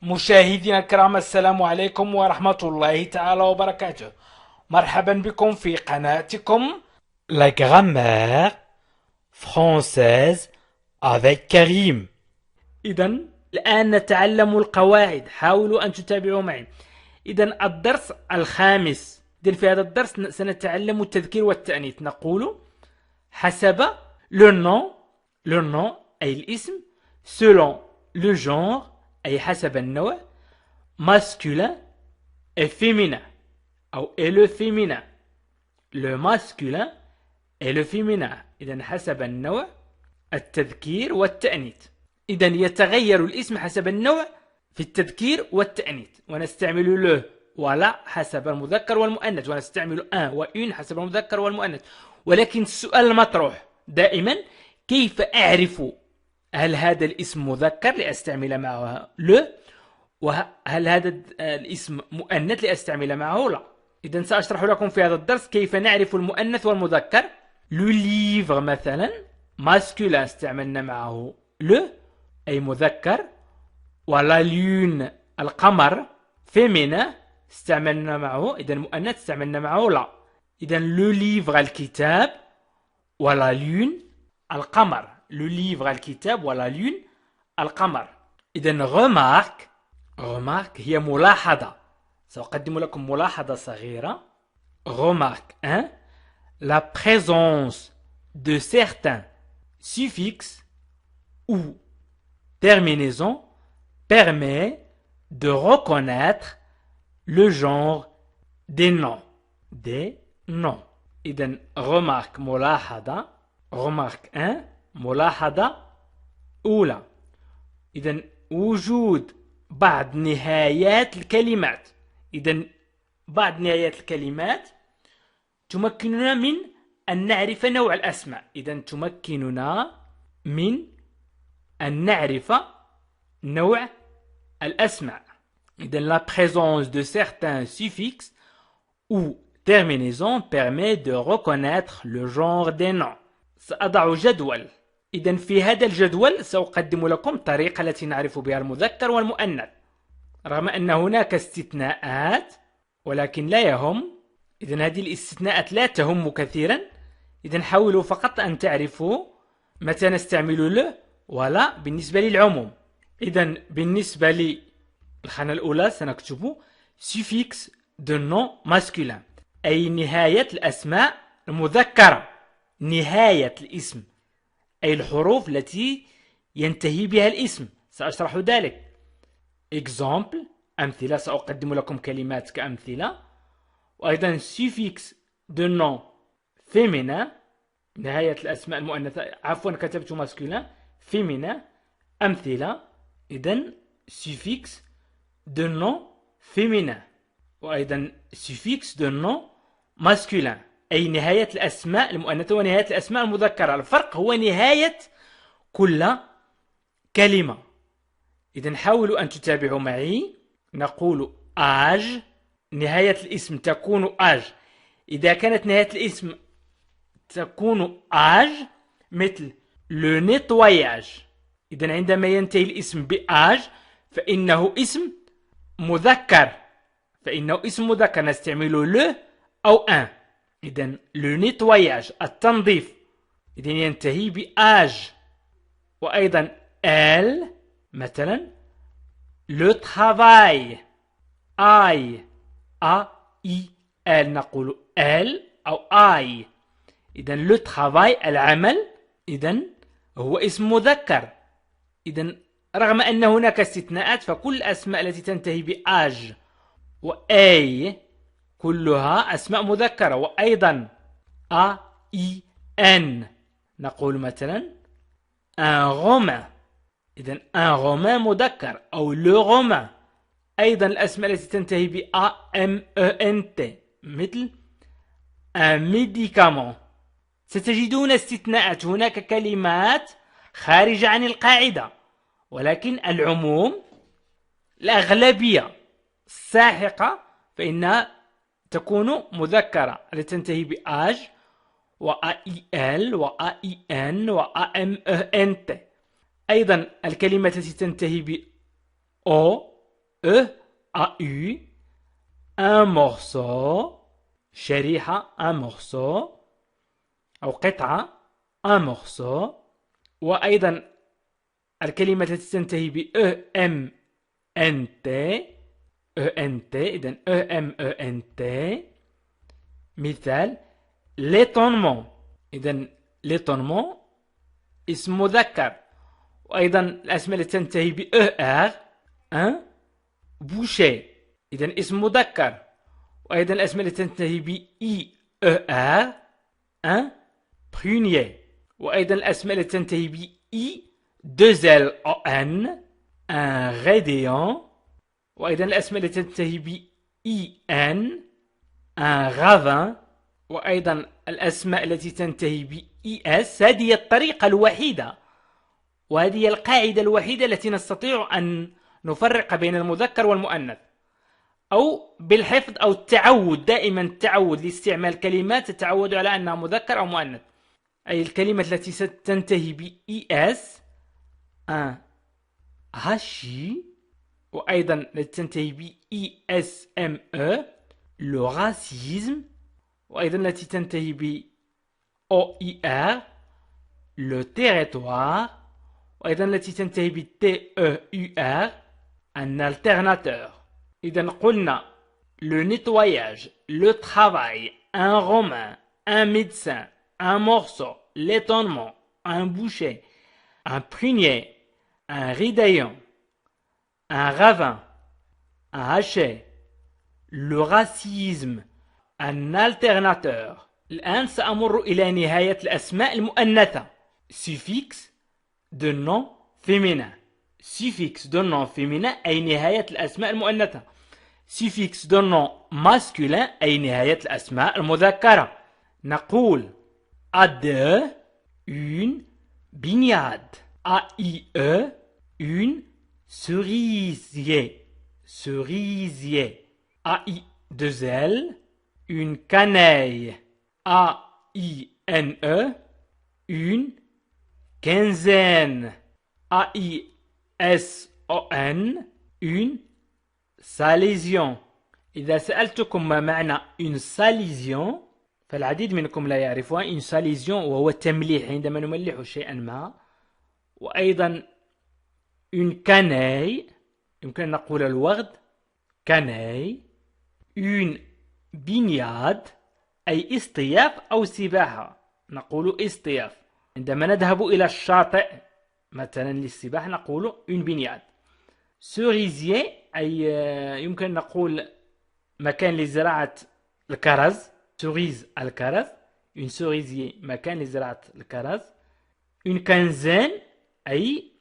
مشاهدينا الكرام، السلام عليكم ورحمة الله تعالى وبركاته. مرحبا بكم في قناتكم La grammaire française avec كريم. إذا الآن نتعلم القواعد، حاولوا أن تتابعوا معي. إذا الدرس الخامس. إذا في هذا الدرس سنتعلم التذكير والتأنيث. نقول حسب le nom أي الاسم، selon le genre أي حسب النوع، masculin et féminin أو et le féminin. le masculin et le féminin. إذا حسب النوع التذكير والتأنيث. إذا يتغير الاسم حسب النوع في التذكير والتأنيث، ونستعمل له ولا حسب المذكر والمؤنث، ونستعمل ان وان حسب المذكر والمؤنث. ولكن السؤال المطروح دائما: كيف أعرف هل هذا الاسم مذكر لأستعمل معه له، وهل هذا الاسم مؤنث لأستعمل معه لا؟ إذا سأشرح لكم في هذا الدرس كيف نعرف المؤنث والمذكر. لو ليفر مثلا ماسكولين استعملنا معه لو أي مذكر، ولا لون القمر فيمينا استعملنا معه إذا مؤنث استعملنا معه لا. إذا لو ليفر الكتاب، ولا لون القمر. لو ليفر الكتاب ولا لون القمر. إذا remarque هي ملاحظة. سأقدم لكم ملاحظة صغيرة. Remarque 1: la présence de certains suffixes ou terminaisons permet de reconnaître le genre des noms. إذن remarque ملاحظة. remarque 1 ملاحظة أولى. إذن وجود بعض نهايات الكلمات. إذن بعض نهايات الكلمات تمكننا من أن نعرف نوع الأسماء. إذن تمكننا من أن نعرف نوع الأسماء. إذن la présence de certains suffixes ou terminaisons permet de reconnaître le genre des noms. سأضع جدول. إذن في هذا الجدول سأقدم لكم الطريقة التي نعرف بها المذكر والمؤنث، رغم أن هناك استثناءات ولكن لا يهم. إذن هذه الاستثناءات لا تهم كثيرا. إذن حاولوا فقط أن تعرفوا متى نستعمل له ولا بالنسبة للعموم. إذن بالنسبة للخانة الأولى سنكتب suffix de nom masculin أي نهاية الأسماء المذكرة. نهاية الاسم أي الحروف التي ينتهي بها الاسم. سأشرح ذلك. example أمثلة. سأقدم لكم كلمات كأمثلة. وأيضا suffix de nom féminin نهاية الأسماء المؤنثة. عفوا كتبت masculin féminin. أمثلة. إذن suffix de nom féminin. وأيضا suffix de nom masculin أي نهاية الأسماء المؤنثة ونهاية الأسماء المذكرة. الفرق هو نهاية كل كلمة. إذن حاولوا أن تتابعوا معي. نقول âge نهاية الاسم تكون âge. إذا كانت نهاية الاسم تكون âge مثل le nettoyage. إذن عندما ينتهي الاسم بâge فإنه اسم مذكر. نستعمل le أو un. إذن le nettoyage التنظيف إذن ينتهي بâge. وأيضا elle مثلا le travail elle نقول elle أو I. إذن le travail العمل إذن هو اسم مذكر. إذن رغم أن هناك استثناءات فكل الأسماء التي تنتهي بâge وأي كلها أسماء مذكرة. وأيضا AIN نقول مثلا un romain. إذن un romain مذكر أو le romain. أيضا الأسماء التي تنتهي ب AMENT مثل un médicament. ستجدون استثناءات. هناك كلمات خارجة عن القاعدة، ولكن العموم الأغلبية الساحقة فإنها تكون مذكرة التي تنتهي بآج وAIL وAIN وAMENT. أيضا الكلمة التي تنتهي ب O E a eu un morceau شريحة un morceau أو قطعة un morceau. وأيضا الكلمة التي تنتهي ب EMNT إذن EMENT. مثال l'étonnement. إذن l'étonnement اسم مذكر. وأيضا الأسماء التي تنتهي ب ER un boucher إذن اسم مذكر. وأيضا الأسماء التي تنتهي ب IER un prunier. وأيضا الأسماء التي تنتهي ب I2LON un rédéant. وأيضا الأسماء التي تنتهي ب IN un ravin. وأيضا الأسماء التي تنتهي ب ES. هذه الطريقة الوحيدة وهذه القاعدة الوحيدة التي نستطيع أن نفرق بين المذكر والمؤنث، أو بالحفظ أو التعود. دائما التعود لاستعمال كلمات تتعود على أنها مذكر أو مؤنث. أي الكلمة التي ستنتهي ب ES un hachis. وأيضا التي تنتهي ب ISME le racisme. وأيضا التي تنتهي ب OIR le territoire. وأيضا التي تنتهي ب TEUR un alternateur. إذا قلنا le nettoyage, le travail, un romain, un médecin, un morceau, l'étonnement, un boucher, un prunier, un ridaillon, un ravin, un haché, le racisme, un alternateur. الآن سأمر إلى نهاية الأسماء المؤنثة. Suffixe de nom féminin. Suffixe de nom féminin أي نهاية الأسماء المؤنثة. Suffixe de nom masculin أي نهاية الأسماء المذكرة. نقول ADE une bignade. AIE une cerisier. Cerisier. AI2L une canaille. AINE une quinzaine. AISON une ساليزيون. إذا سألتكم ما معنى une ساليزيون فالعديد منكم لا يعرفها. une ساليزيون وهو التمليح عندما نملح شيئا ما. وأيضا une canaille يمكن أن نقول الوغد canaille. une بينياد أي اصطياف أو سباحة نقول اصطياف. عندما نذهب إلى الشاطئ مثلا للسباحة نقول une بينياد. سوريزيي أي يمكن نقول مكان لزراعة الكرز. سوريز الكرز. une سوريزيي مكان لزراعة الكرز. une quinzaine أي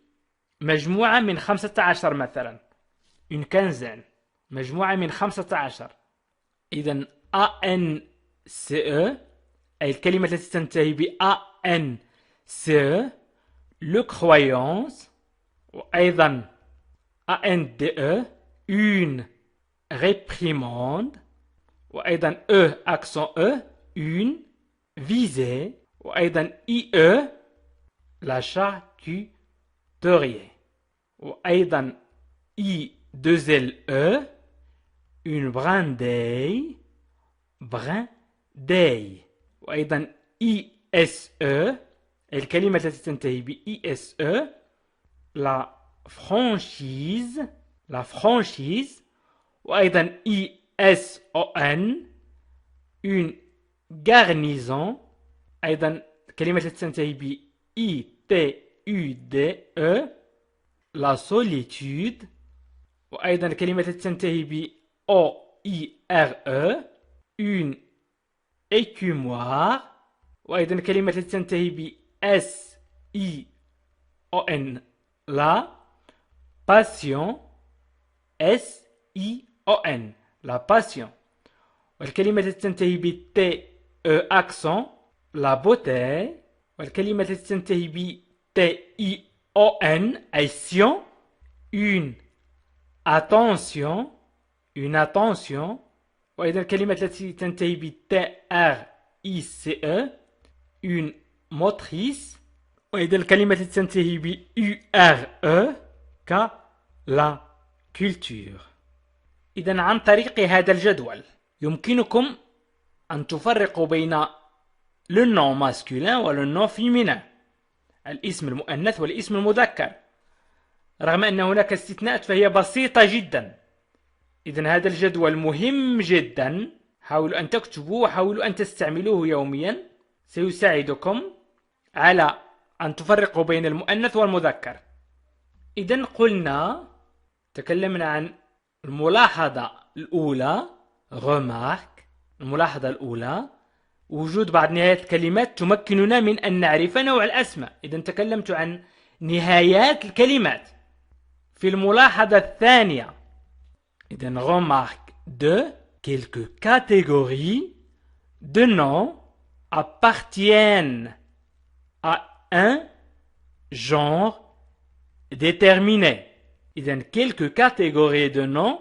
مجموعة من 15 مثلا. une quinzaine مجموعة من 15. إذن ANCE أي الكلمة التي تنتهي ب ANCE le croyance. وأيضا ANDE une réprimande. وأيضا accent E une visée. وأيضا IE la charcuterie. وأيضا I2LE une brindille. brindille. وأيضا ISE الكلمة التي تنتهي ب ISE la franchise. la franchise. وأيضا ISON une garnison. أيضا الكلمة التي تنتهي ب ITUDE la solitude. وأيضا الكلمة التي تنتهي ب OIRE une écumoire. وأيضا الكلمة التي تنتهي ب SION la passion. SION la passion. والكلمة التي تنتهي ب TE accent la beauté. والكلمة التي تنتهي ب TION أي sion une attention. une attention. وأيضا الكلمة التي تنتهي ب TRICE une motrice. وأيضا الكلمة التي تنتهي ب URE ك la culture. إذن عن طريق هذا الجدول يمكنكم أن تفرقوا بين le nom masculin و le nom féminin، الاسم المؤنث والاسم المذكر، رغم أن هناك استثناءات فهي بسيطة جدا. إذن هذا الجدول مهم جدا، حاولوا أن تكتبوه وحاولوا أن تستعملوه يوميا، سيساعدكم على أن تفرقوا بين المؤنث والمذكر. إذن تكلمنا عن الملاحظة الأولى remarque، الملاحظة الأولى وجود بعض نهايات الكلمات تمكننا من أن نعرف نوع الأسماء. إذن تكلمت عن نهايات الكلمات. في الملاحظة الثانية إذن remarque de quelques catégories de noms appartiennent à un genre déterminé. إذن quelques catégories de noms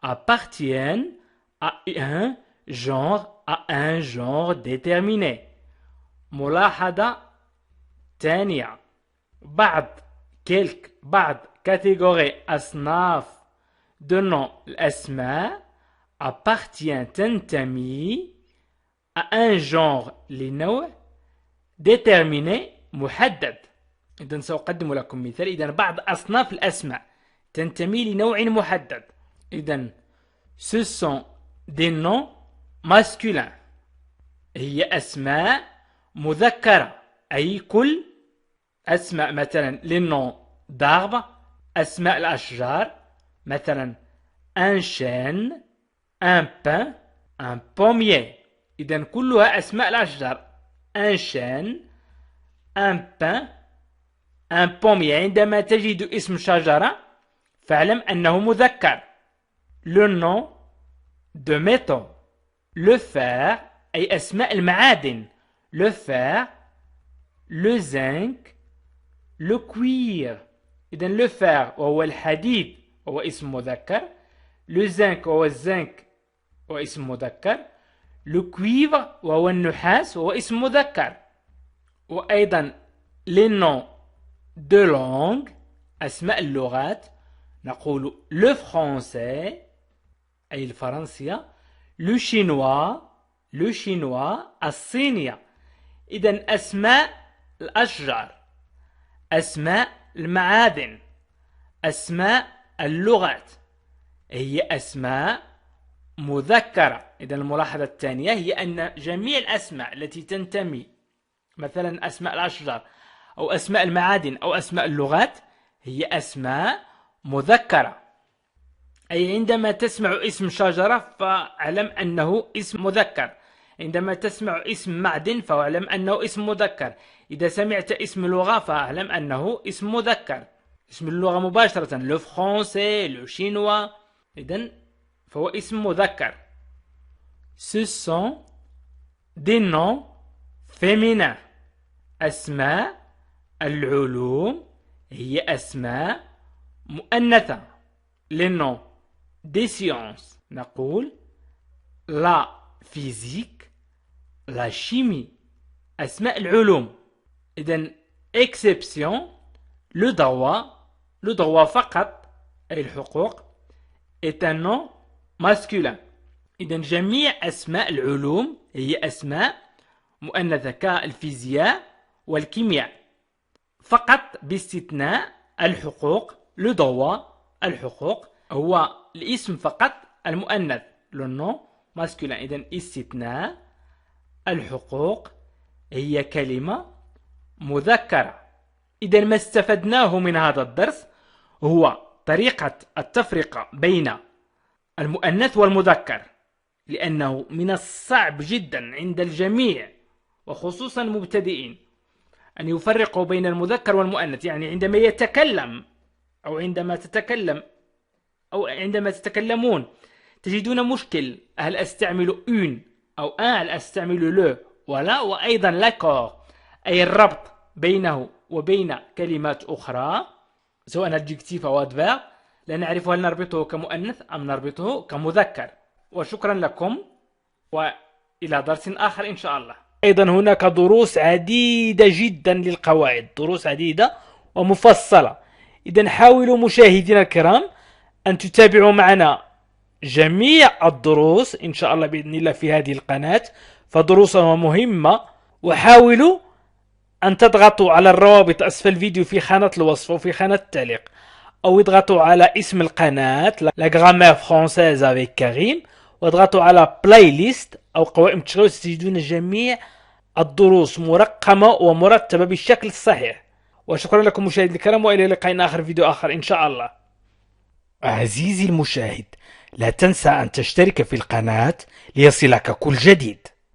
appartiennent à un genre déterminé. ملاحظة ثانية، بعض catégories أصناف de noms الأسماء تنتمي à un genre لنوع déterminé محدد. إذن سأقدم لكم مثال. إذن بعض أصناف الأسماء تنتمي لنوع محدد. إذن ce sont des noms masculins، هي أسماء مذكرة، أي كل أسماء مثلا للنوع d'arbre، أسماء الأشجار، مثلا un chêne، un pin، un pommier. إذن كلها أسماء الأشجار، un chêne، un pin، un pommier. عندما تجد اسم شجرة فاعلم أنه مذكر. le nom de métaux، le fer أي أسماء المعادن، le fer، le zinc، le cuir. إذن le fer وهو الحديد وهو اسم مذكر، le zinc وهو الزنك وهو اسم مذكر، le cuivre وهو النحاس وهو اسم مذكر. وأيضا les noms de langue، أسماء اللغات، نقول le français أي الفرنسية، le chinois الصينية. إذن أسماء الأشجار، أسماء المعادن، أسماء اللغات هي أسماء مذكرة. إذن الملاحظة الثانية هي أن جميع الأسماء التي تنتمي مثلا أسماء الأشجار أو أسماء المعادن أو أسماء اللغات هي أسماء مذكرة. أي عندما تسمع اسم شجرة فاعلم أنه اسم مذكر، عندما تسمع اسم معدن فاعلم أنه اسم مذكر، إذا سمعت اسم لغة فاعلم أنه اسم مذكر، اسم اللغة مباشرة le français، le chinois، إذن فهو اسم مذكر. ce sont des noms féminins، أسماء العلوم هي أسماء مؤنثة. les noms des sciences نقول la physique، la chimie، أسماء العلوم. إذن exception le droit فقط أي الحقوق est un nom masculin. إذن جميع أسماء العلوم هي أسماء مؤنثة كالفيزياء والكيمياء، فقط باستثناء الحقوق le droit، الحقوق هو الاسم فقط المؤنث le nom masculin. إذن استثناء الحقوق هي كلمة مذكرة. إذن ما استفدناه من هذا الدرس هو طريقة التفرقة بين المؤنث والمذكر، لأنه من الصعب جدا عند الجميع وخصوصا المبتدئين أن يفرقوا بين المذكر والمؤنث. يعني عندما يتكلم أو عندما تتكلم أو عندما تتكلمون تجدون مشكل، هل أستعمل une أو هل أستعمل le ولا، وأيضا l'accord أي الربط بينه وبين كلمات أخرى سواء adjectif أو adverb، لا نعرف هل نربطه كمؤنث أم نربطه كمذكر. وشكرا لكم وإلى درس آخر إن شاء الله. أيضا هناك دروس عديدة جدا للقواعد، دروس عديدة ومفصلة. إذن حاولوا مشاهدينا الكرام أن تتابعوا معنا جميع الدروس إن شاء الله بإذن الله في هذه القناة، فدروسها مهمة. وحاولوا أن تضغطوا على الروابط أسفل الفيديو في خانة الوصف وفي خانة التعليق، أو اضغطوا على اسم القناة La Grammaire Française avec كريم، واضغطوا على بلاي ليست أو قوائم التشغيل، ستجدون جميع الدروس مرقمة ومرتبة بالشكل الصحيح. وشكرا لكم مشاهدي الكرام، وإلى لقاء آخر فيديو آخر إن شاء الله. عزيزي المشاهد، لا تنسى أن تشترك في القناة ليصلك كل جديد.